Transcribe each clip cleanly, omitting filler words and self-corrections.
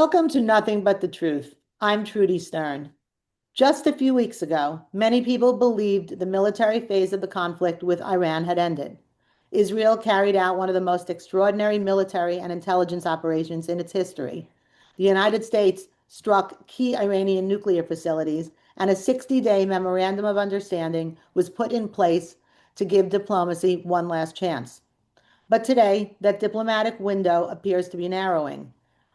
Welcome to Nothing But the Truth. I'm Trudy Stern. Just a few weeks ago, many people believed the military phase of the conflict with Iran had ended. Israel carried out one of the most extraordinary military and intelligence operations in its history. The United States struck key Iranian nuclear facilities, and a 60-day memorandum of understanding was put in place to give diplomacy one last chance. But today, that diplomatic window appears to be narrowing.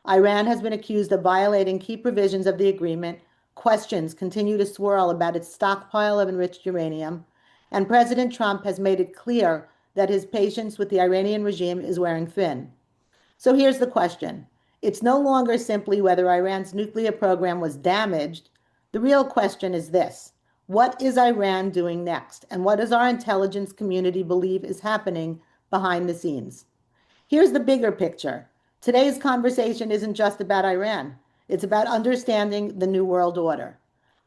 Iran has been accused of violating key provisions of the agreement. Questions continue to swirl about its stockpile of enriched uranium, and President Trump has made it clear that his patience with the Iranian regime is wearing thin. So here's the question. It's no longer simply whether Iran's nuclear program was damaged. The real question is this. What is Iran doing next? And what does our intelligence community believe is happening behind the scenes? Here's the bigger picture. Today's conversation isn't just about Iran. It's about understanding the New World Order.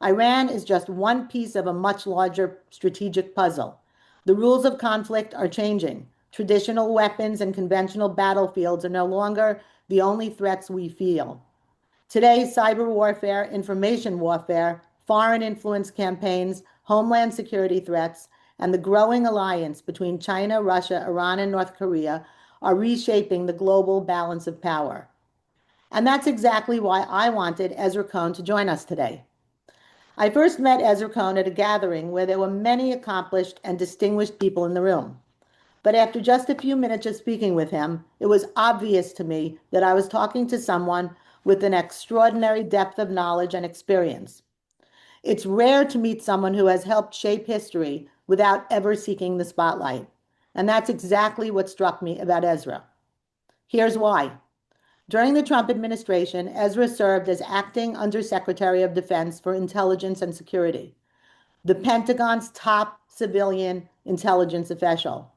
Iran is just one piece of a much larger strategic puzzle. The rules of conflict are changing. Traditional weapons and conventional battlefields are no longer the only threats we feel. Today, cyber warfare, information warfare, foreign influence campaigns, homeland security threats, and the growing alliance between China, Russia, Iran, and North Korea are reshaping the global balance of power. And that's exactly why I wanted Ezra Cohen to join us today. I first met Ezra Cohen at a gathering where there were many accomplished and distinguished people in the room. But after just a few minutes of speaking with him, it was obvious to me that I was talking to someone with an extraordinary depth of knowledge and experience. It's rare to meet someone who has helped shape history without ever seeking the spotlight. And that's exactly what struck me about Ezra. Here's why. During the Trump administration, Ezra served as acting Undersecretary of Defense for Intelligence and Security, the Pentagon's top civilian intelligence official,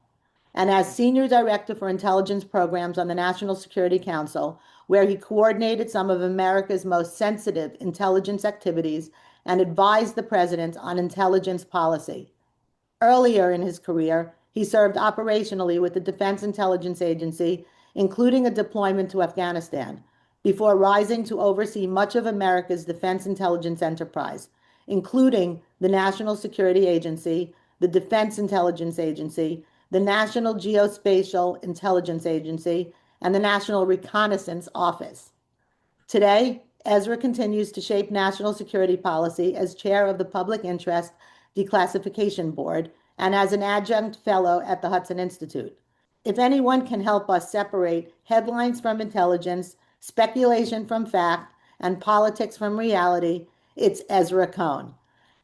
and as Senior Director for Intelligence Programs on the National Security Council, where he coordinated some of America's most sensitive intelligence activities and advised the President on intelligence policy. Earlier in his career, he served operationally with the Defense Intelligence Agency, including a deployment to Afghanistan, before rising to oversee much of America's defense intelligence enterprise, including the National Security Agency, the Defense Intelligence Agency, the National Geospatial Intelligence Agency, and the National Reconnaissance Office. Today, Ezra continues to shape national security policy as chair of the Public Interest Declassification Board and as an adjunct fellow at the Hudson Institute. If anyone can help us separate headlines from intelligence, speculation from fact, and politics from reality, it's Ezra Cohen.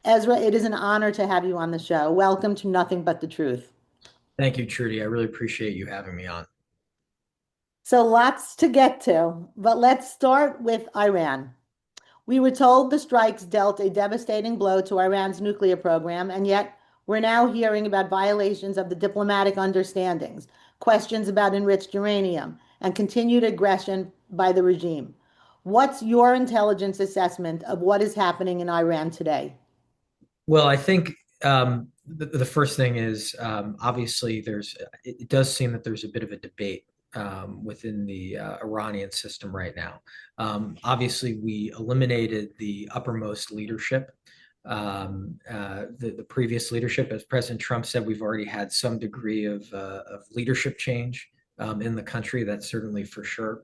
Ezra, it is an honor to have you on the show. Welcome to Nothing But the Truth. Thank you, Trudy. I really appreciate you having me on. So, lots to get to, but let's start with Iran. We were told the strikes dealt a devastating blow to Iran's nuclear program, and yet we're now hearing about violations of the diplomatic understandings, questions about enriched uranium, and continued aggression by the regime. What's your intelligence assessment of what is happening in Iran today? Well, I think the first thing is obviously it does seem that there's a bit of a debate within the Iranian system right now. Obviously, we eliminated the uppermost leadership. The previous leadership, as President Trump said, we've already had some degree of leadership change in the country. That's certainly for sure.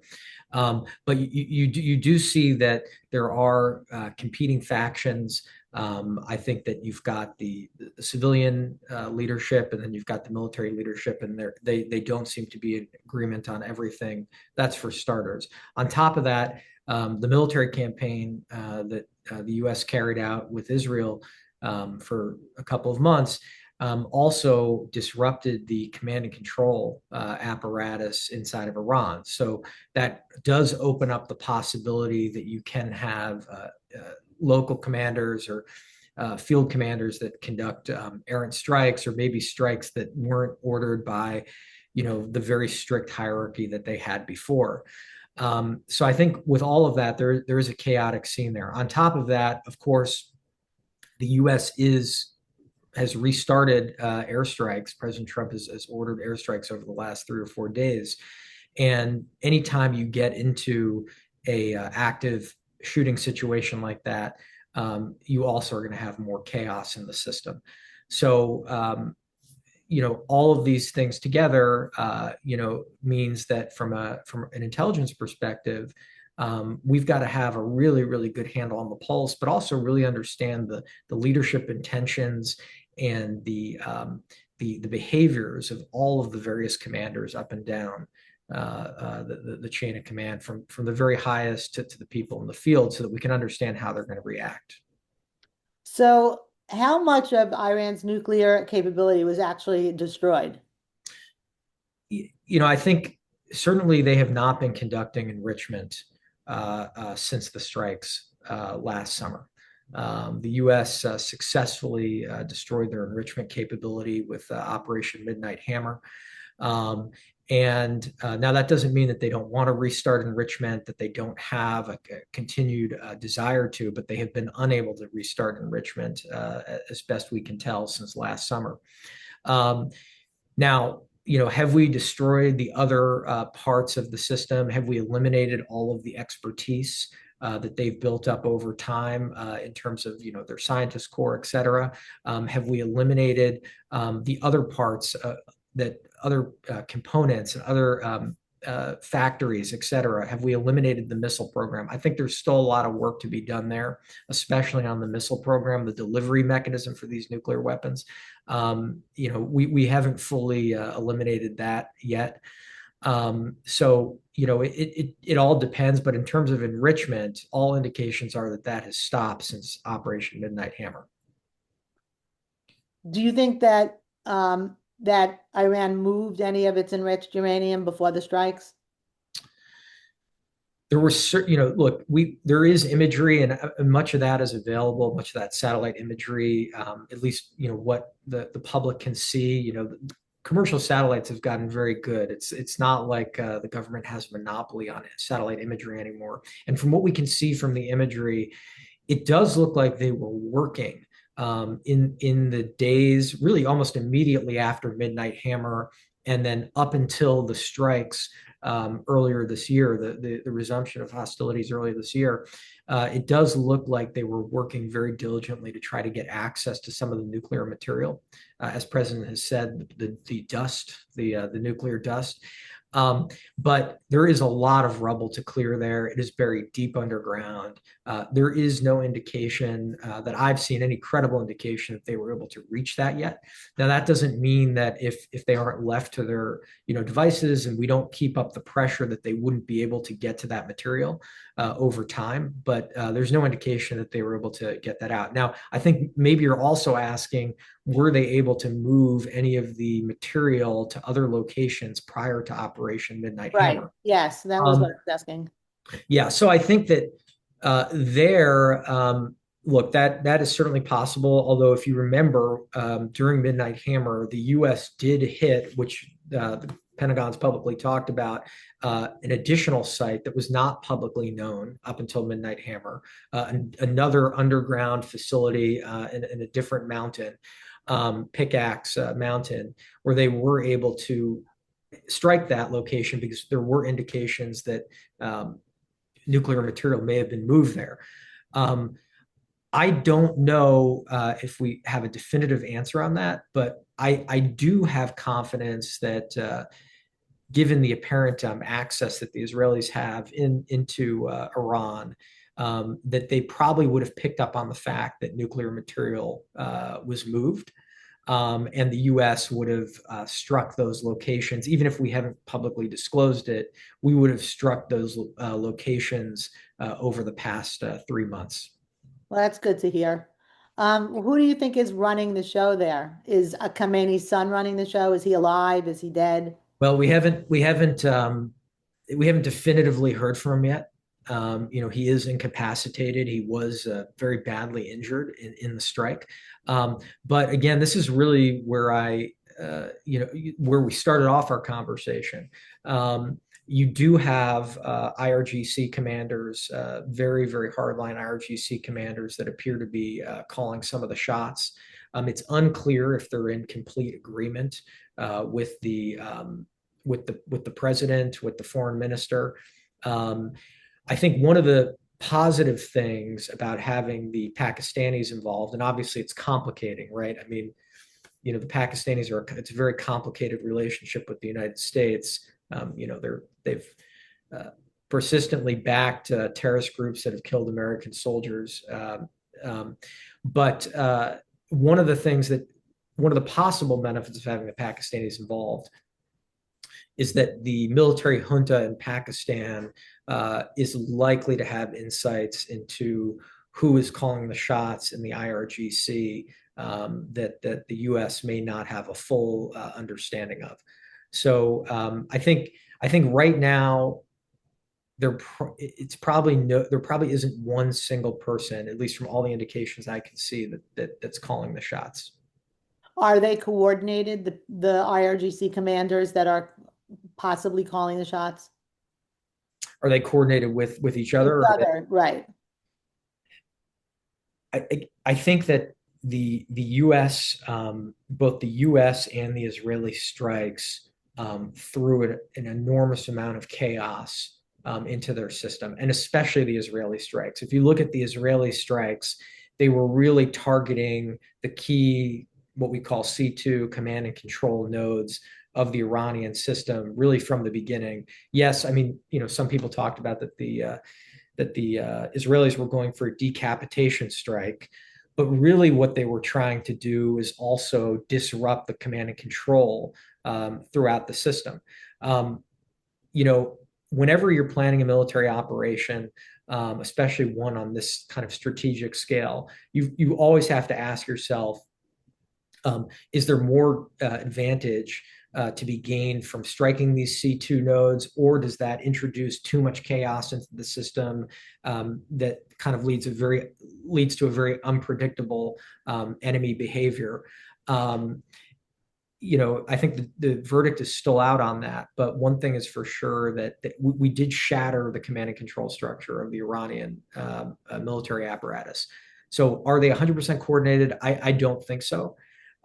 But you do see that there are competing factions. I think that you've got the civilian leadership, and then you've got the military leadership, and they don't seem to be in agreement on everything. That's for starters. On top of that, the military campaign that the U.S. carried out with Israel for a couple of months also disrupted the command and control apparatus inside of Iran. So that does open up the possibility that you can have local commanders or field commanders that conduct errant strikes, or maybe strikes that weren't ordered by, the very strict hierarchy that they had before. So I think with all of that, there is a chaotic scene there. On top of that, of course, the U.S. has restarted airstrikes. President Trump has ordered airstrikes over the last 3 or 4 days. And anytime you get into a active shooting situation like that, you also are going to have more chaos in the system. So, all of these things together, means that from an intelligence perspective, we've got to have a really, really good handle on the pulse, but also really understand the leadership intentions and the behaviors of all of the various commanders up and down the chain of command, from the very highest to the people in the field, so that we can understand how they're going to react. So, how much of Iran's nuclear capability was actually destroyed? I think certainly they have not been conducting enrichment since the strikes last summer. The U.S. Successfully destroyed their enrichment capability with Operation Midnight Hammer. And now that doesn't mean that they don't want to restart enrichment, that they don't have a continued desire to, but they have been unable to restart enrichment as best we can tell since last summer. Now, have we destroyed the other parts of the system? Have we eliminated all of the expertise that they've built up over time in terms of, their scientist corps, et cetera? Have we eliminated the other parts that other components and other factories, et cetera? Have we eliminated the missile program? I think there's still a lot of work to be done there, especially on the missile program, the delivery mechanism for these nuclear weapons. We haven't fully eliminated that yet. So, it all depends. But in terms of enrichment, all indications are that has stopped since Operation Midnight Hammer. Do you think that that Iran moved any of its enriched uranium before the strikes? There were certain, look, there is imagery, and much of that is available, much of that satellite imagery, at least, what the public can see. Commercial satellites have gotten very good. It's not like the government has a monopoly on satellite imagery anymore. And from what we can see from the imagery, it does look like they were working in the days, really almost immediately after Midnight Hammer, and then up until the strikes earlier this year, the resumption of hostilities earlier this year. It does look like they were working very diligently to try to get access to some of the nuclear material. As President has said, the dust, the nuclear dust. But there is a lot of rubble to clear there. It is buried deep underground. There is no indication that I've seen, any credible indication that they were able to reach that yet. Now, that doesn't mean that if they aren't left to their devices and we don't keep up the pressure, that they wouldn't be able to get to that material over time. But there's no indication that they were able to get that out. Now, I think maybe you're also asking, were they able to move any of the material to other locations prior to Operation Midnight Right. Hammer? Yes, that was what I was asking. Yeah, so I think that look, that is certainly possible. Although, if you remember, during Midnight Hammer, the U.S. did hit, which the Pentagon's publicly talked about, an additional site that was not publicly known up until Midnight Hammer, another underground facility in a different mountain, Pickaxe Mountain, where they were able to strike that location because there were indications that nuclear material may have been moved there. I don't know if we have a definitive answer on that, but I do have confidence that given the apparent access that the Israelis have into Iran, that they probably would have picked up on the fact that nuclear material was moved. And the U.S. would have struck those locations. Even if we haven't publicly disclosed it, we would have struck those locations over the past 3 months. Well, that's good to hear. Who do you think is running the show there? Is Khamenei's son running the show? Is he alive? Is he dead? Well, we haven't definitively heard from him yet. He is incapacitated. He was very badly injured in the strike. But again, this is really where where we started off our conversation. You do have IRGC commanders, very, very hardline IRGC commanders that appear to be calling some of the shots. It's unclear if they're in complete agreement with the president, with the foreign minister. I think one of the positive things about having the Pakistanis involved, and obviously it's complicating, right? I mean, the Pakistanis it's a very complicated relationship with the United States. They've uh, persistently backed terrorist groups that have killed American soldiers. Um, but one of the things that one of the possible benefits of having the Pakistanis involved is that the military junta in Pakistan is likely to have insights into who is calling the shots in the IRGC that the U.S. may not have a full understanding of. So I think right now there probably isn't one single person, at least from all the indications I can see, that's calling the shots. Are they coordinated, the IRGC commanders that are possibly calling the shots? Are they coordinated with each Each other? Or other, right. I think that the U.S. Both the U.S. and the Israeli strikes threw an enormous amount of chaos into their system, and especially the Israeli strikes. If you look at the Israeli strikes, they were really targeting the key, what we call C2 command and control nodes of the Iranian system, really from the beginning. Yes, I mean, some people talked about that the Israelis were going for a decapitation strike. But really, what they were trying to do is also disrupt the command and control throughout the system. Um, you know, Whenever you're planning a military operation, especially one on this kind of strategic scale, you always have to ask yourself, is there more advantage to be gained from striking these C2 nodes, or does that introduce too much chaos into the system that kind of leads to a very unpredictable enemy behavior? I think the verdict is still out on that. But one thing is for sure that we did shatter the command and control structure of the Iranian military apparatus. So are they 100% coordinated? I don't think so.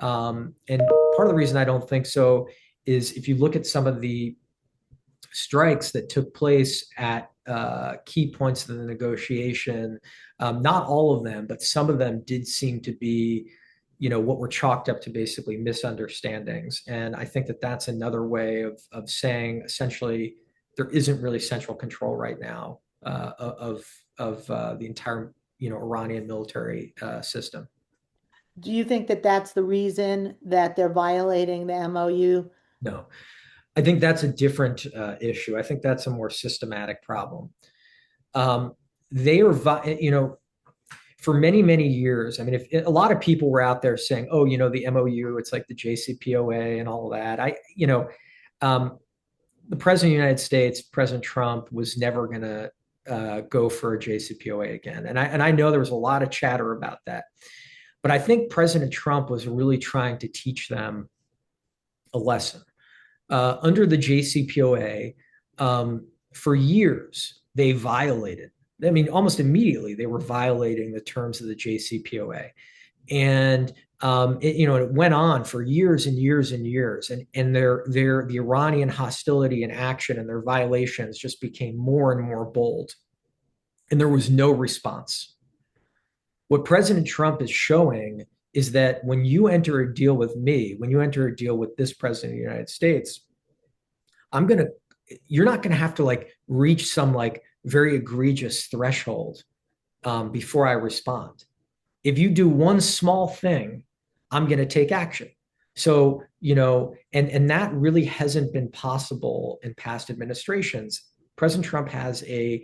And part of the reason I don't think so is if you look at some of the strikes that took place at key points of the negotiation, not all of them, but some of them did seem to be, what were chalked up to basically misunderstandings. And I think that that's another way of saying essentially there isn't really central control right now of the entire, Iranian military system. Do you think that that's the reason that they're violating the MOU? No, I think that's a different issue. I think that's a more systematic problem. Um, they are, for many, many years. I mean, if a lot of people were out there saying, "Oh, the MOU, it's like the JCPOA and all of that," um, the president of the United States, President Trump, was never going to go for a JCPOA again, and I know there was a lot of chatter about that, but I think President Trump was really trying to teach them a lesson. Under the JCPOA, for years, they violated. I mean, almost immediately, they were violating the terms of the JCPOA, and it went on for years and years and years, and the Iranian hostility and action and their violations just became more and more bold, and there was no response. What President Trump is showing is that when you enter a deal with me, when you enter a deal with this president of the United States, I'm going to, you're not going to have to like reach some like very egregious threshold before I respond. If you do one small thing, I'm going to take action. So, and that really hasn't been possible in past administrations. President Trump has a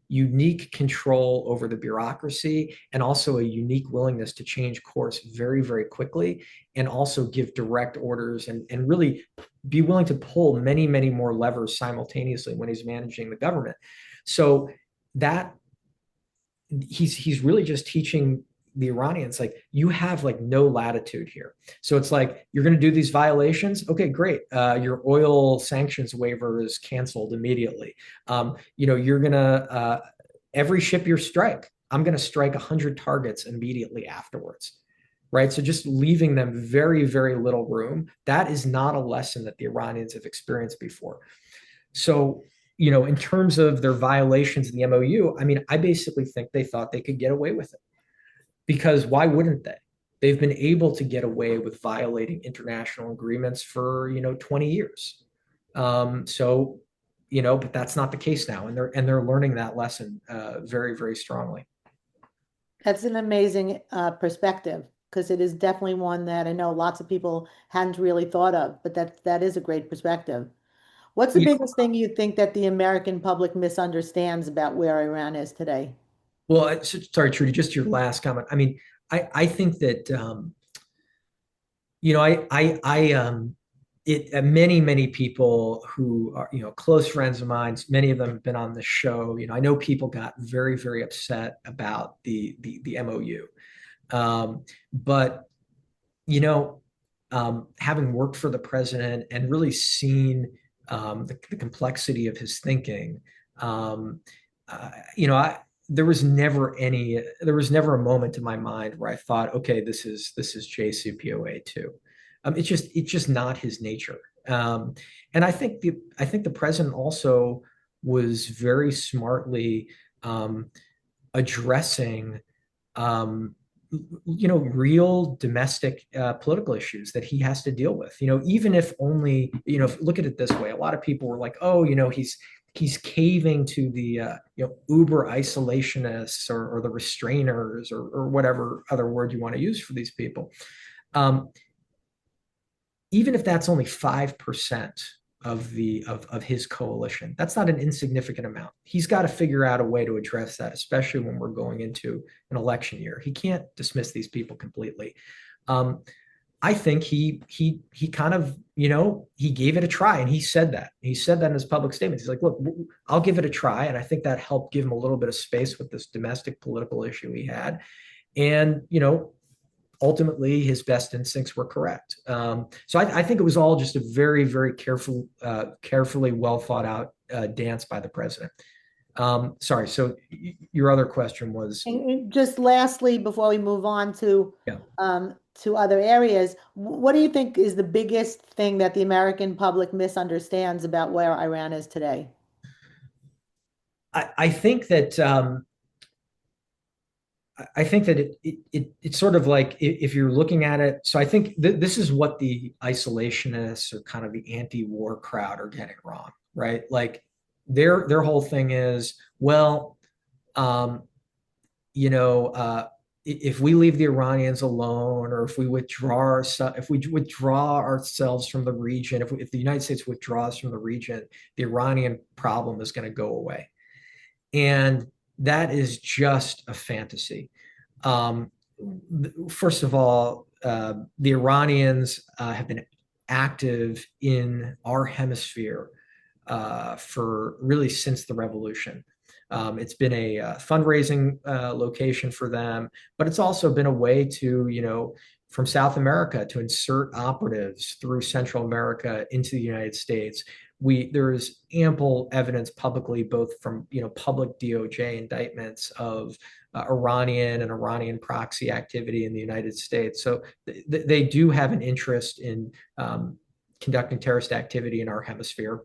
unique control over the bureaucracy and also a unique willingness to change course very, very quickly and also give direct orders and really be willing to pull many, many more levers simultaneously when he's managing the government. So that he's really just teaching the Iranians, like, you have like no latitude here. So it's like, you're going to do these violations. Okay, great. Your oil sanctions waiver is canceled immediately. You're going to, every ship you strike, I'm going to strike 100 targets immediately afterwards. Right. So just leaving them very, very little room. That is not a lesson that the Iranians have experienced before. So in terms of their violations of the MOU, I mean, I basically think they thought they could get away with it because why wouldn't they? They've been able to get away with violating international agreements for 20 years. So, but that's not the case now, and they're learning that lesson very, very strongly. That's an amazing perspective because it is definitely one that I know lots of people hadn't really thought of, but that is a great perspective. What's the Yeah. biggest thing you think that the American public misunderstands about where Iran is today? Well, sorry, Trudy, just your last comment. I mean, I think that many, many people who are, close friends of mine, many of them have been on the show. I know people got very, very upset about the MOU. But, you know, having worked for the president and really seen the complexity of his thinking, um, there was never a moment in my mind where I thought, okay, this is JCPOA too. It's just not his nature. And I think the president also was very smartly addressing um, real domestic political issues that he has to deal with. Even if only, look at it this way. A lot of people were like, oh, he's caving to the uber isolationists or the restrainers or whatever other word you want to use for these people. Um, Even if that's only 5% of his coalition, that's not an insignificant amount. He's got to figure out a way to address that, especially when we're going into an election year. He can't dismiss these people completely. Um, I think he kind of he gave it a try, and he said that in his public statements. He's like, look, I'll give it a try, and I think that helped give him a little bit of space with this domestic political issue he had, and ultimately his best instincts were correct. So I think it was all just a very, very carefully well thought out dance by the president. Sorry. So your other question was, And just lastly, before we move on yeah, to other areas, what do you think is the biggest thing that the American public misunderstands about where Iran is today? I think that it's sort of like if you're looking at it. So I think this is what the isolationists or kind of the anti-war crowd are getting wrong, right? Like their whole thing is, well, um, if we leave the Iranians alone, or if we withdraw ourselves from the region, if the United States withdraws from the region, the Iranian problem is going to go away, and that is just a fantasy. Um, First of all, the Iranians have been active in our hemisphere for really since the revolution. It's been a fundraising location for them, but it's also been a way to, from South America to insert operatives through Central America into the United States. There is ample evidence publicly, both from public DOJ indictments of Iranian and Iranian proxy activity in the United States. So they do have an interest in conducting terrorist activity in our hemisphere.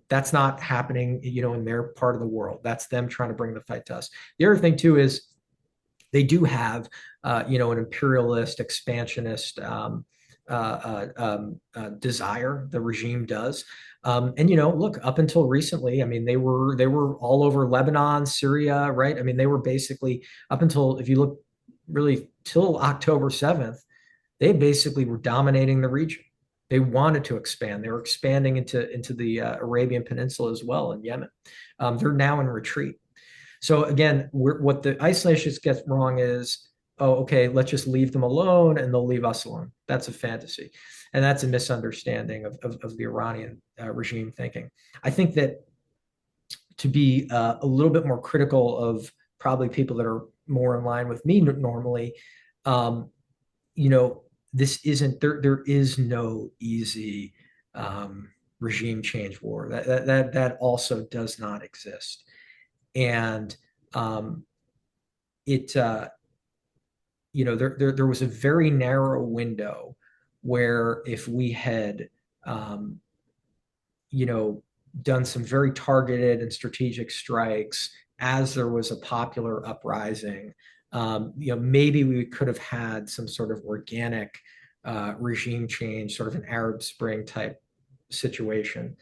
That's not happening, in their part of the world. That's them trying to bring the fight to us. The other thing too is they do have, an imperialist, expansionist desire. The regime does, and look, up until recently, I mean, they were all over Lebanon, Syria, right? I mean, they were basically up until, if you look really till October 7th, they basically were dominating the region. They wanted to expand. They were expanding into the Arabian Peninsula as well in Yemen. They're now in retreat. So again, what the isolationists get wrong is, oh, okay, let's just leave them alone and they'll leave us alone. That's a fantasy. And that's a misunderstanding of the Iranian regime thinking. I think that to be a little bit more critical of probably people that are more in line with me normally, um, you know, there is no easy regime change war. That also does not exist. And um, it there was a very narrow window where if we had um, you know done some very targeted and strategic strikes as there was a popular uprising. Maybe we could have had some sort of organic regime change, sort of an Arab Spring type situation.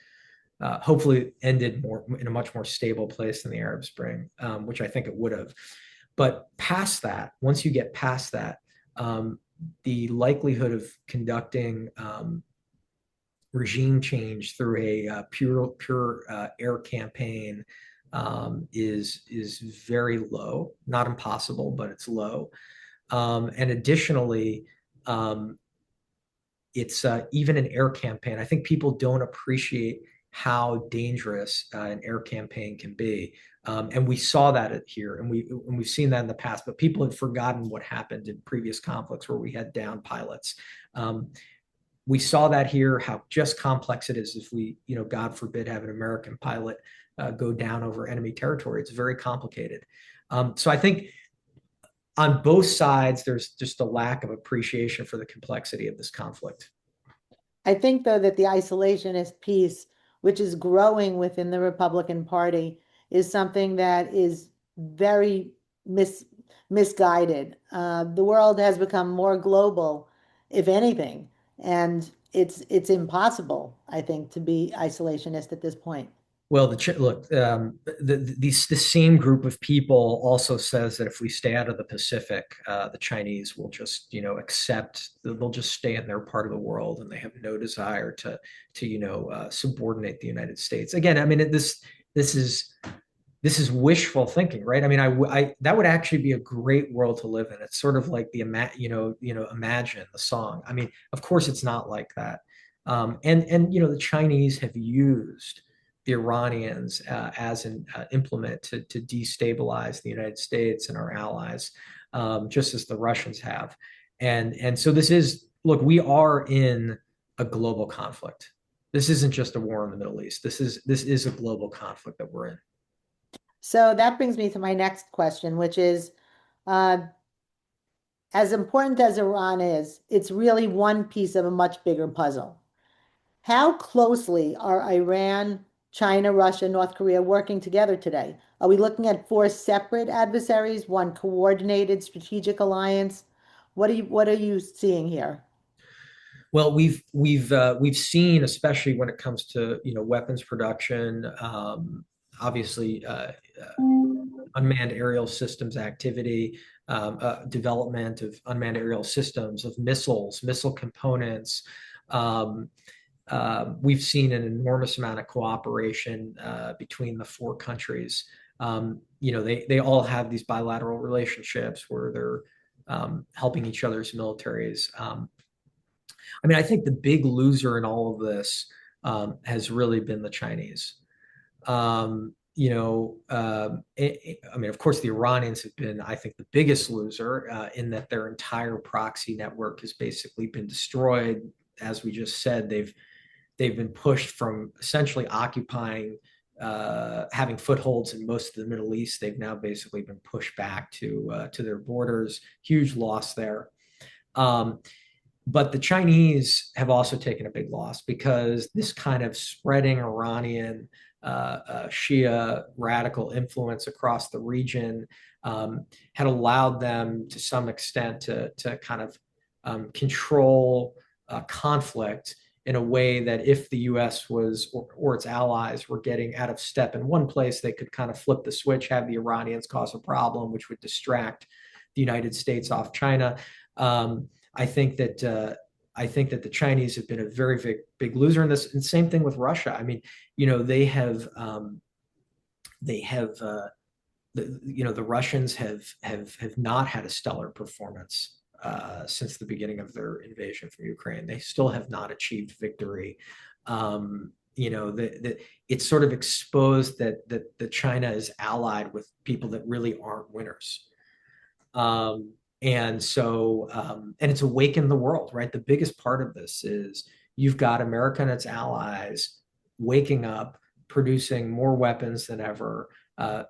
Hopefully ended more in a much more stable place than the Arab Spring, which I think it would have. But past that, once you get past that, the likelihood of conducting regime change through a pure air campaign is very low. Not impossible, but it's low. And additionally, it's even an air campaign. I think people don't appreciate how dangerous an air campaign can be. And we saw that here, and we've seen that in the past. But people had forgotten what happened in previous conflicts where we had down pilots. We saw that here, how just complex it is if we, God forbid, have an American pilot go down over enemy territory. It's very complicated. So I think on both sides, there's just a lack of appreciation for the complexity of this conflict. I think, though, that the isolationist piece, which is growing within the Republican Party, is something that is very misguided. The world has become more global, if anything, and it's impossible, I think, to be isolationist at this point. Well, look, the same group of people also says that if we stay out of the Pacific, the Chinese will just, accept, they'll just stay in their part of the world, and they have no desire to subordinate the United States. Again, I mean, this is wishful thinking, right? I mean, that would actually be a great world to live in. It's sort of like Imagine the song. I mean, of course, it's not like that. And the Chinese have used the Iranians as an implement to destabilize the United States and our allies, just as the Russians have. And so look, we are in a global conflict. This isn't just a war in the Middle East. This is a global conflict that we're in. So that brings me to my next question, which is, uh, as important as Iran is, it's really one piece of a much bigger puzzle. How closely are Iran, China, Russia, North Korea working together today? Are we looking at four separate adversaries, one coordinated strategic alliance? What are you seeing here? Well, we've seen, especially when it comes to weapons production, obviously unmanned aerial systems activity, development of unmanned aerial systems, of missiles, missile components. Um, we've seen an enormous amount of cooperation between the four countries. They all have these bilateral relationships where they're helping each other's militaries. I mean, I think the big loser in all of this has really been the Chinese. I mean, of course, the Iranians have been, I think, the biggest loser in that their entire proxy network has basically been destroyed. As we just said, they've been pushed from essentially occupying, having footholds in most of the Middle East. They've now basically been pushed back to their borders. Huge loss there. But the Chinese have also taken a big loss because this kind of spreading Iranian Shia radical influence across the region had allowed them to some extent to kind of control conflict in a way that if the US or its allies were getting out of step in one place, they could kind of flip the switch, have the Iranians cause a problem, which would distract the United States off China. I think that the Chinese have been a very big loser in this. And same thing with Russia. I mean, they have the Russians have not had a stellar performance since the beginning of their invasion from Ukraine. They still have not achieved victory. It's sort of exposed that China is allied with people that really aren't winners. And it's awakened the world, right? The biggest part of this is you've got America and its allies waking up, producing more weapons than ever,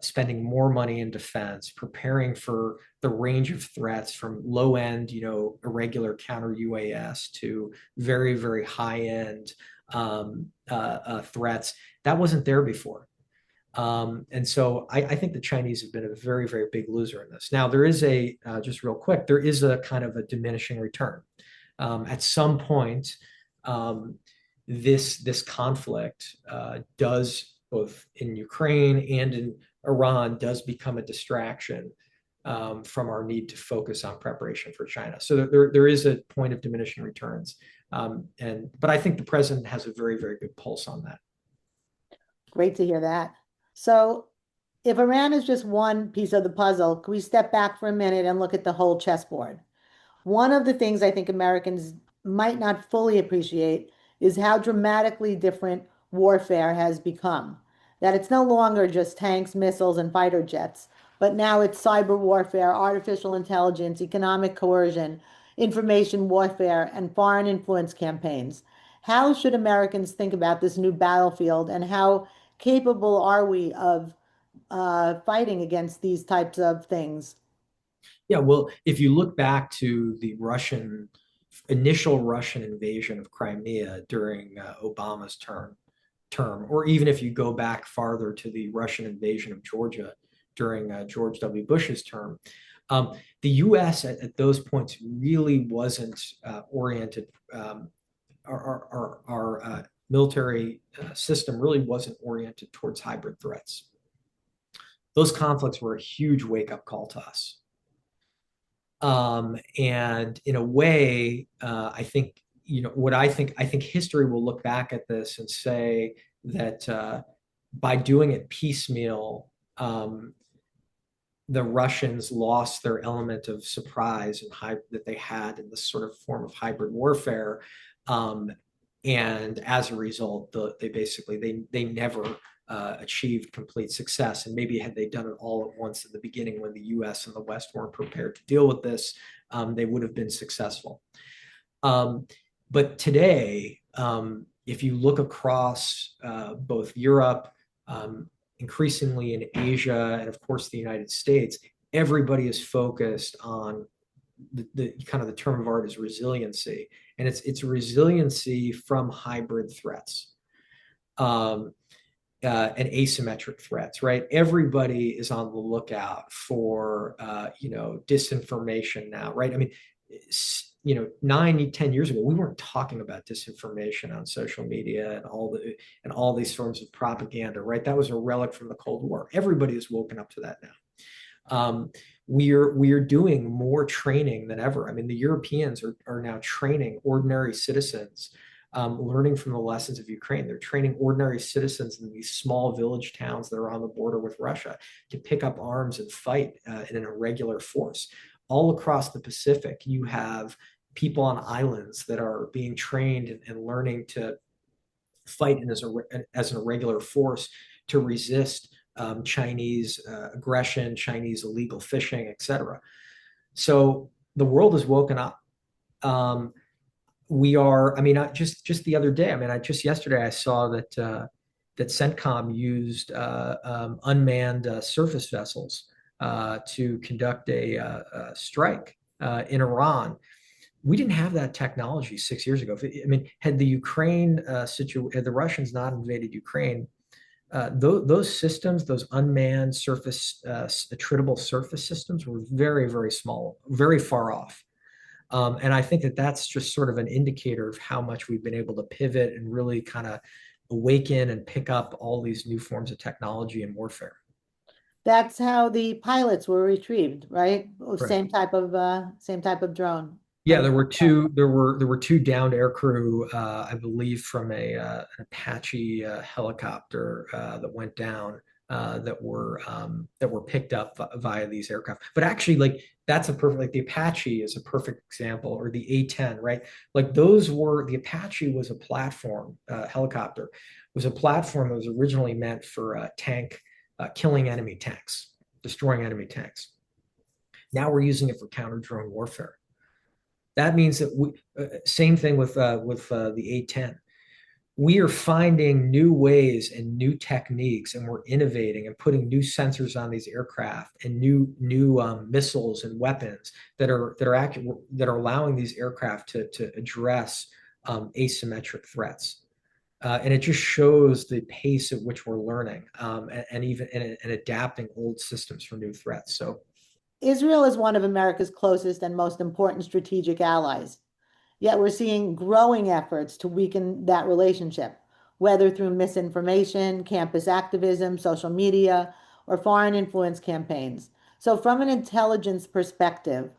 spending more money in defense, preparing for the range of threats from low end, irregular counter UAS to very, very high end, threats. That wasn't there before. And so I think the Chinese have been a very, very big loser in this. Now, there is just real quick, there is a kind of a diminishing return. At some point, this conflict does, both in Ukraine and in Iran, does become a distraction from our need to focus on preparation for China. So there is a point of diminishing returns. But I think the president has a very, very good pulse on that. Great to hear that. So, if Iran is just one piece of the puzzle, can we step back for a minute and look at the whole chessboard? One of the things I think Americans might not fully appreciate is how dramatically different warfare has become. That it's no longer just tanks, missiles, and fighter jets, but now it's cyber warfare, artificial intelligence, economic coercion, information warfare, and foreign influence campaigns. How should Americans think about this new battlefield, and how capable are we of fighting against these types of things? Yeah, well, if you look back to the initial Russian invasion of Crimea during Obama's term, or even if you go back farther to the Russian invasion of Georgia during George W. Bush's term, the U.S. At those points really wasn't oriented. Our military system really wasn't oriented towards hybrid threats. Those conflicts were a huge wake-up call to us. And in a way, I think, I think history will look back at this and say that by doing it piecemeal, the Russians lost their element of surprise that they had in this sort of form of hybrid warfare. And as a result, they never achieved complete success. And maybe had they done it all at once at the beginning, when the U.S. and the West weren't prepared to deal with this, they would have been successful. But today, if you look across both Europe, increasingly in Asia, and of course the United States, everybody is focused on the kind of the term of art is resiliency, and it's resiliency from hybrid threats. And asymmetric threats, right? Everybody is on the lookout for, disinformation now, right? I mean, 10 years ago, we weren't talking about disinformation on social media and all these forms of propaganda, right? That was a relic from the Cold War. Everybody has woken up to that now. We are doing more training than ever. I mean, the Europeans are now training ordinary citizens, learning from the lessons of Ukraine. They're training ordinary citizens in these small village towns that are on the border with Russia to pick up arms and fight in an irregular force. All across the Pacific, you have people on islands that are being trained and learning to fight as an irregular force to resist Chinese aggression, Chinese illegal fishing, etc. So the world has woken up. Just the other day, just yesterday, I saw that CENTCOM used unmanned surface vessels to conduct a strike in Iran. We didn't have that technology 6 years ago. Had the Russians not invaded Ukraine, those systems, those unmanned attritable surface systems, were very, very small, very far off. And I think that that's just sort of an indicator of how much we've been able to pivot and really kind of awaken and pick up all these new forms of technology and warfare. That's how the pilots were retrieved, right? Right. Same type of drone. Yeah, there were two downed aircrew, I believe, from an Apache helicopter that went down, that were picked up via these aircraft. But actually, the Apache is a perfect example, or the A-10, right? The Apache was a platform helicopter, was a platform that was originally meant for tank killing enemy tanks, destroying enemy tanks. Now we're using it for counter drone warfare. That means that same thing with the A-10. We are finding new ways and new techniques, and we're innovating and putting new sensors on these aircraft and new missiles and weapons that are allowing these aircraft to address asymmetric threats. And it just shows the pace at which we're learning, and even and adapting old systems for new threats. So Israel is one of America's closest and most important strategic allies. Yet we're seeing growing efforts to weaken that relationship, whether through misinformation, campus activism, social media, or foreign influence campaigns. So, from an intelligence perspective,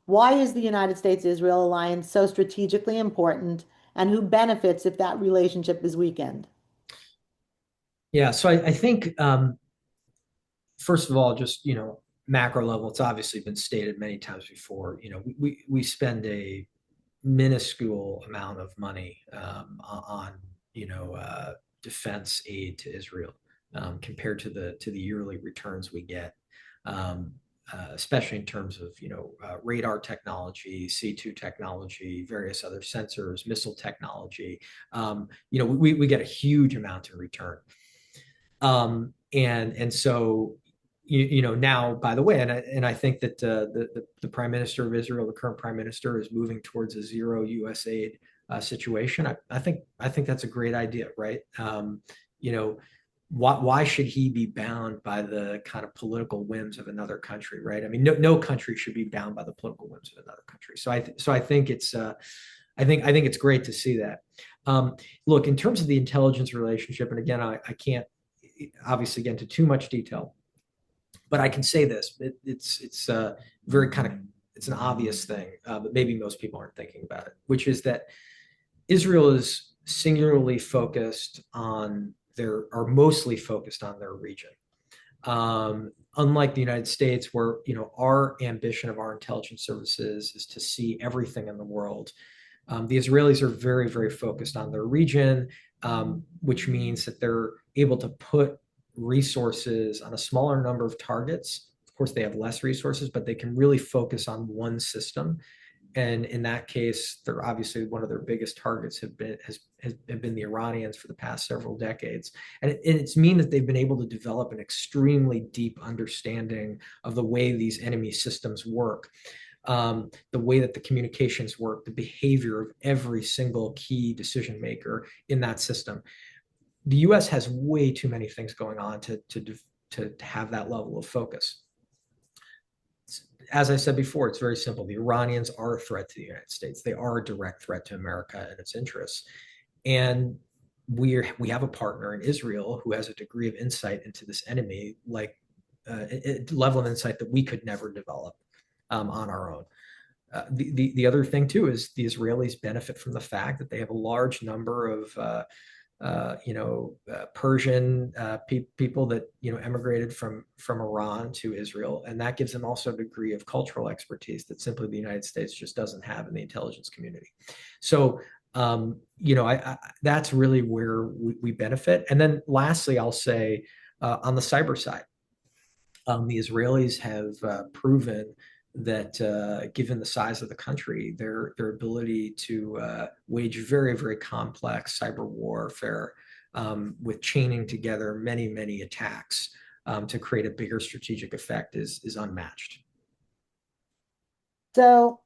why is the United States-Israel alliance so strategically important, and who benefits if that relationship is weakened? yeah, so I think first of all, just macro level, it's obviously been stated many times before. We spend a minuscule amount of money on defense aid to Israel compared to the yearly returns we get, especially in terms of radar technology, C2 technology, various other sensors, missile technology. We get a huge amount in return. And so now, by the way, and I think that the Prime Minister of Israel, the current Prime Minister, is moving towards a zero U.S. aid situation. I think that's a great idea, right? Why should he be bound by the kind of political whims of another country, right? I mean, no country should be bound by the political whims of another country. So I think it's I think it's great to see that. Look, in terms of the intelligence relationship, and again, I can't obviously get into too much detail, but I can say this: it's very kind of it's an obvious thing, but maybe most people aren't thinking about it, which is that Israel is singularly focused on are mostly focused on their region. Unlike the United States, where our ambition of our intelligence services is to see everything in the world, the Israelis are very, very focused on their region, which means that they're able to put resources on a smaller number of targets. Of course, they have less resources, but they can really focus on one system. And in that case, they're obviously one of their biggest targets have been the Iranians for the past several decades. And it's mean that they've been able to develop an extremely deep understanding of the way these enemy systems work, the way that the communications work, the behavior of every single key decision maker in that system. The U.S. has way too many things going on to have that level of focus. As I said before, it's very simple. The Iranians are a threat to the United States. They are a direct threat to America and its interests. And we have a partner in Israel who has a degree of insight into this enemy, like a level of insight that we could never develop on our own. The other thing too is the Israelis benefit from the fact that they have a large number of Persian people that emigrated from Iran to Israel, and that gives them also a degree of cultural expertise that simply the United States just doesn't have in the intelligence community. So that's really where we benefit. And then lastly, I'll say on the cyber side, the Israelis have proven that given the size of the country, their ability to wage very, very complex cyber warfare with chaining together many, many attacks to create a bigger strategic effect is unmatched. So,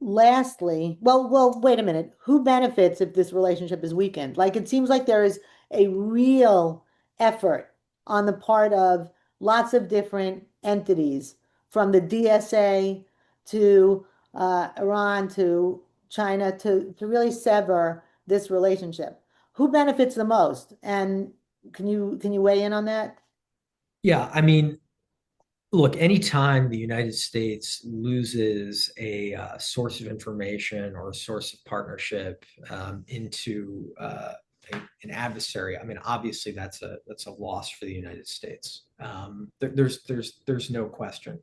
lastly, wait a minute. Who benefits if this relationship is weakened? Like it seems like there is a real effort on the part of lots of different entities, from the DSA to Iran to China to really sever this relationship. Who benefits the most? And can you weigh in on that? Yeah, I mean, look, anytime the United States loses a source of information or a source of partnership into an adversary, I mean, obviously that's a loss for the United States. There's no question.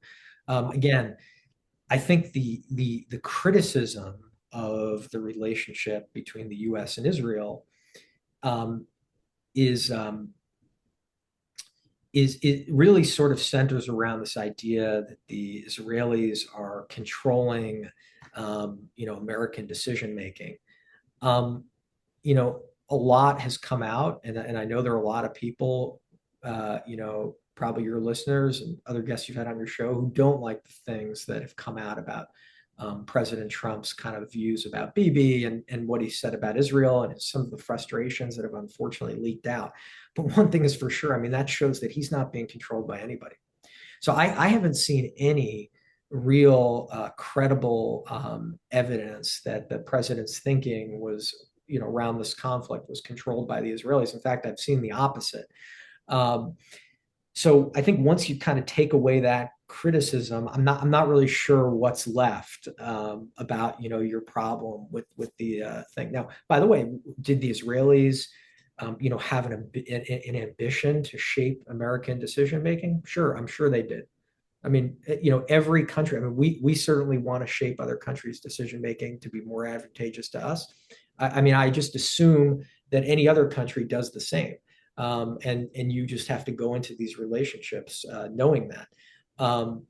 Again, I think the criticism of the relationship between the U.S. and Israel um, is it really sort of centers around this idea that the Israelis are controlling, American decision making. Um, a lot has come out, and I know there are a lot of people, probably your listeners and other guests you've had on your show who don't like the things that have come out about President Trump's kind of views about Bibi and what he said about Israel and some of the frustrations that have unfortunately leaked out. But one thing is for sure, I mean, that shows that he's not being controlled by anybody. So I haven't seen any real credible evidence that the president's thinking was, around this conflict was controlled by the Israelis. In fact, I've seen the opposite. Um, so I think once you kind of take away that criticism, I'm not really sure what's left about your problem with the thing. Now, by the way, did the Israelis have an ambition to shape American decision making? Sure, I'm sure they did. I mean, every country. I mean, we certainly want to shape other countries' decision making to be more advantageous to us. I mean, I just assume that any other country does the same, and you just have to go into these relationships knowing that. Um,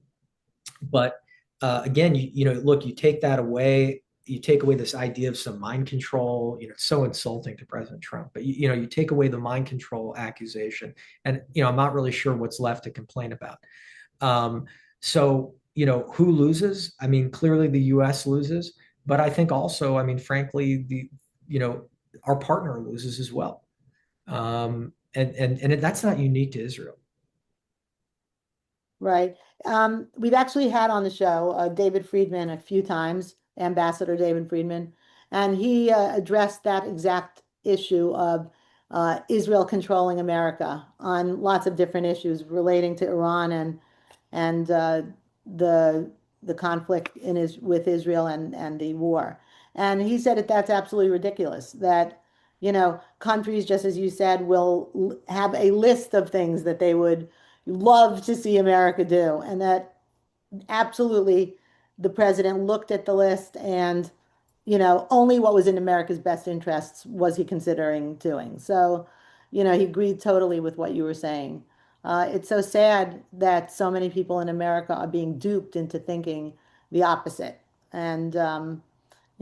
but again, look, you take that away. You take away this idea of some mind control. It's so insulting to President Trump. But you take away the mind control accusation, and I'm not really sure what's left to complain about. So, who loses? I mean, clearly the US loses, but I think also, I mean, frankly, our partner loses as well. And that's not unique to Israel. Right. We've actually had on the show David Friedman a few times, Ambassador David Friedman, and he addressed that exact issue of Israel controlling America on lots of different issues relating to Iran and the the conflict with Israel and the war. And he said that that's absolutely ridiculous. That countries, just as you said, will have a list of things that they would love to see America do. And that absolutely the president looked at the list and, only what was in America's best interests was he considering doing. So, he agreed totally with what you were saying. It's so sad that so many people in America are being duped into thinking the opposite. And,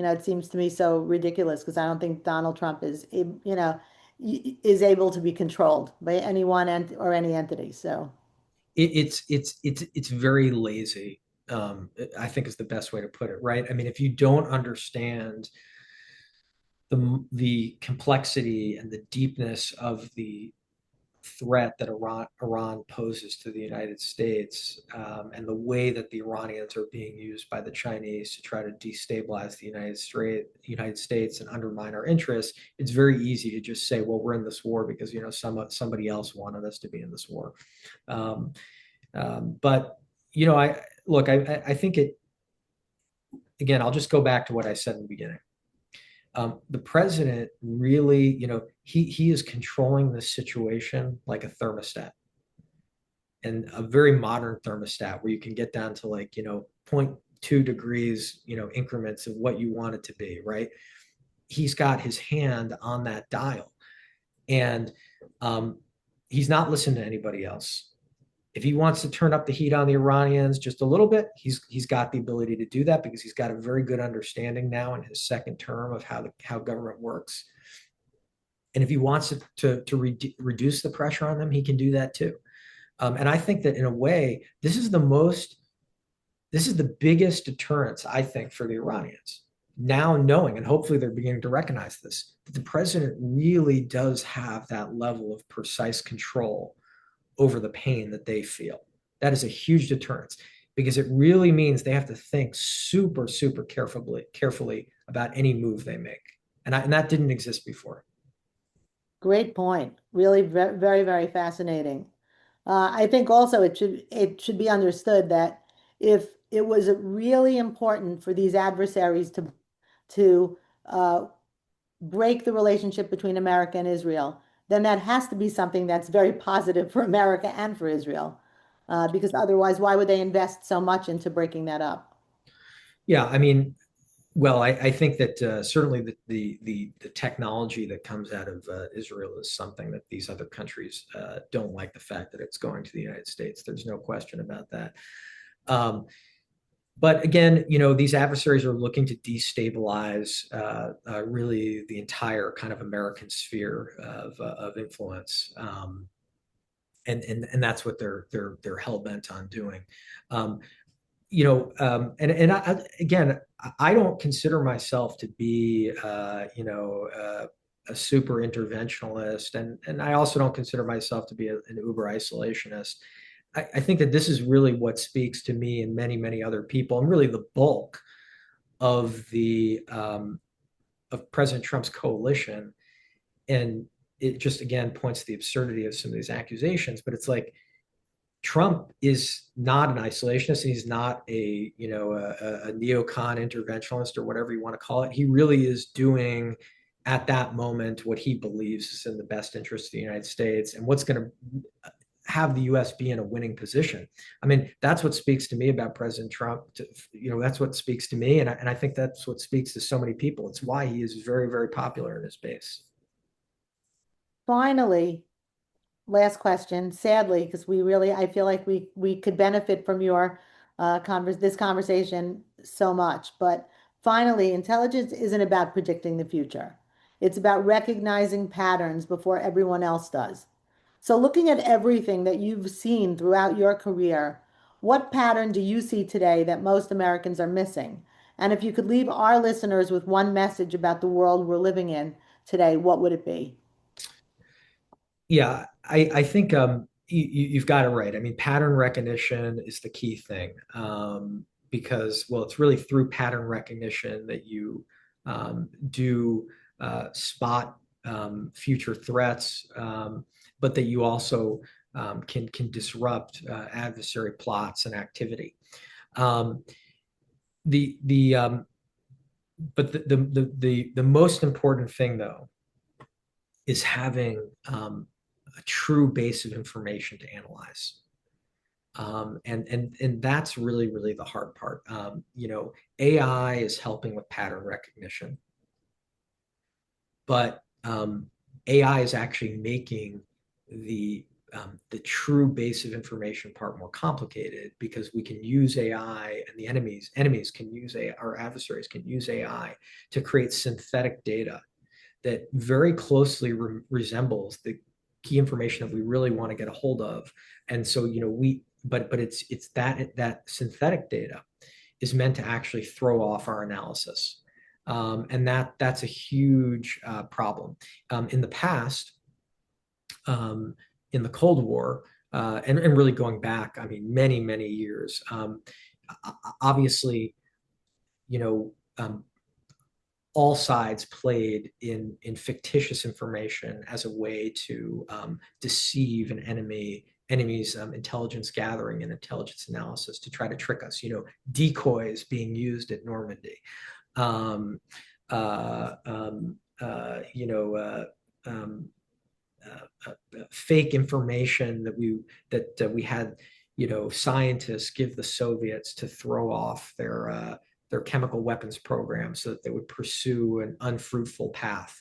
it seems to me so ridiculous because I don't think Donald Trump is able to be controlled by anyone or any entity. So. It's very lazy. I think is the best way to put it, right? I mean, if you don't understand the complexity and the deepness of the threat that Iran poses to the United States, and the way that the Iranians are being used by the Chinese to try to destabilize the United States and undermine our interests, it's very easy to just say, well, we're in this war because somebody else wanted us to be in this war. Um, but I look, I think it again. I'll just go back to what I said in the beginning. The president really, he is controlling this situation like a thermostat, and a very modern thermostat where you can get down to like, 0.2 degrees, increments of what you want it to be, right? He's got his hand on that dial, and he's not listening to anybody else. If he wants to turn up the heat on the Iranians just a little bit, he's got the ability to do that because he's got a very good understanding now in his second term of how government works. And if he wants to reduce the pressure on them, he can do that too. And I think that in a way, this is the biggest deterrence, I think, for the Iranians. Now knowing, and hopefully they're beginning to recognize this, that the president really does have that level of precise control over the pain that they feel. That is a huge deterrence because it really means they have to think super, super carefully about any move they make. And that didn't exist before. Great point. Really very, very fascinating. I think also it should be understood that if it was really important for these adversaries to break the relationship between America and Israel, then that has to be something that's very positive for America and for Israel. Because otherwise, why would they invest so much into breaking that up? Yeah, I mean, well, I think that certainly the technology that comes out of Israel is something that these other countries don't like the fact that it's going to the United States. There's no question about that. Um, but again, these adversaries are looking to destabilize really the entire kind of American sphere of influence, and that's what they're hell bent on doing. Um, Again, I don't consider myself to be, a super interventionalist, and I also don't consider myself to be an uber isolationist. I think that this is really what speaks to me and many, many other people, and really the bulk of the of President Trump's coalition. And it just again points to the absurdity of some of these accusations. But it's like Trump is not an isolationist. He's not a neocon interventionalist or whatever you want to call it. He really is doing at that moment what he believes is in the best interest of the United States and what's going to have the U.S. be in a winning position. I mean, that's what speaks to me about President Trump. That's what speaks to me, and I think that's what speaks to so many people. It's why he is very, very popular in his base. Finally, last question, sadly, because I feel like we could benefit from your this conversation so much. But finally, intelligence isn't about predicting the future. It's about recognizing patterns before everyone else does. So looking at everything that you've seen throughout your career, what pattern do you see today that most Americans are missing? And if you could leave our listeners with one message about the world we're living in today, what would it be? Yeah, I think you've got it right. I mean, pattern recognition is the key thing, because, well, it's really through pattern recognition that you do spot future threats, but that you also can disrupt adversary plots and activity. Um, the but the most important thing, though, is having a true base of information to analyze. And that's really, really the hard part. AI is helping with pattern recognition, but AI is actually making the true base of information part more complicated, because we can use AI, and the enemies can use AI, our adversaries can use AI to create synthetic data that very closely resembles the key information that we really want to get a hold of. And so, but it's that synthetic data is meant to actually throw off our analysis. And that's a huge problem. In the past, um, in the Cold War, and really going back, I mean, many, many years, obviously, you know, um, all sides played in fictitious information as a way to deceive an enemy's intelligence gathering and intelligence analysis to try to trick us. Decoys being used at Normandy. Um, uh, um, uh, you know, uh, um, Fake information that we had, scientists give the Soviets to throw off their chemical weapons program so that they would pursue an unfruitful path.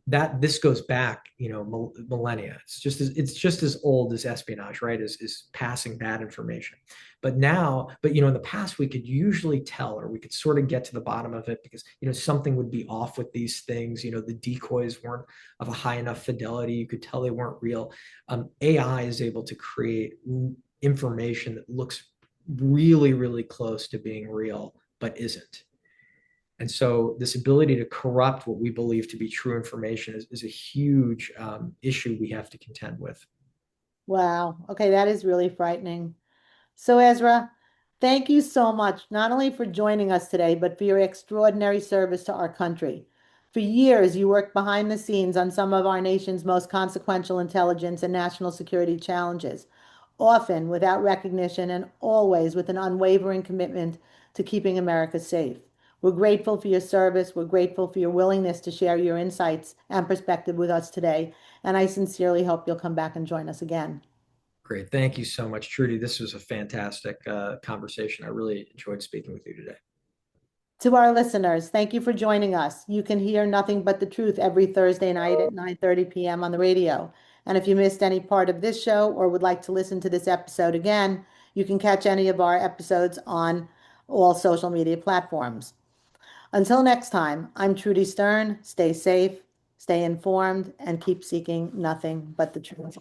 That this goes back, millennia. It's just as old as espionage, right? Is passing bad information. But in the past, we could usually tell, or we could sort of get to the bottom of it, because something would be off with these things. The decoys weren't of a high enough fidelity. You could tell they weren't real. AI is able to create information that looks really, really close to being real, but isn't. And so this ability to corrupt what we believe to be true information is a huge issue we have to contend with. Wow. Okay, that is really frightening. So, Ezra, thank you so much, not only for joining us today, but for your extraordinary service to our country. For years, you worked behind the scenes on some of our nation's most consequential intelligence and national security challenges, often without recognition and always with an unwavering commitment to keeping America safe. We're grateful for your service. We're grateful for your willingness to share your insights and perspective with us today. And I sincerely hope you'll come back and join us again. Great. Thank you so much, Trudy. This was a fantastic conversation. I really enjoyed speaking with you today. To our listeners, thank you for joining us. You can hear Nothing But the Truth every Thursday night at 9:30 p.m. on the radio. And if you missed any part of this show or would like to listen to this episode again, you can catch any of our episodes on all social media platforms. Until next time, I'm Trudy Stern. Stay safe, stay informed, and keep seeking nothing but the truth.